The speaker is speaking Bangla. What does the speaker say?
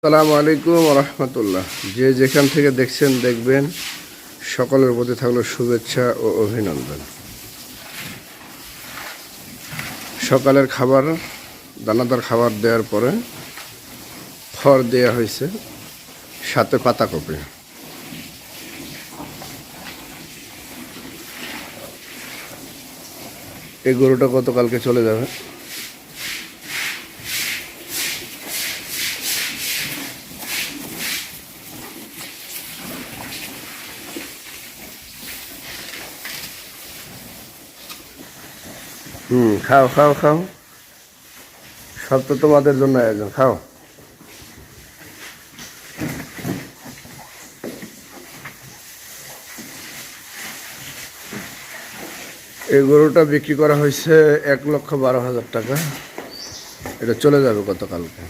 আসসালামু আলাইকুম রহমতুল্লাহ। যে যেখান থেকে দেখছেন দেখবেন, সকলের প্রতি থাকলো শুভেচ্ছা ও অভিনন্দন। সকালের খাবার, দানাদার খাবার দেওয়ার পরে খড় দেওয়া হয়েছে, সাথে পাতাকপি। এই গরুটা গতকালকে চলে যাবে। খাও খাও খাও, সব তো তোমাদের জন্য আয়োজন, খাও। এই গরুটা বিক্রি করা হয়েছে 1,12,000 টাকা। এটা চলে যাবে গতকালকে।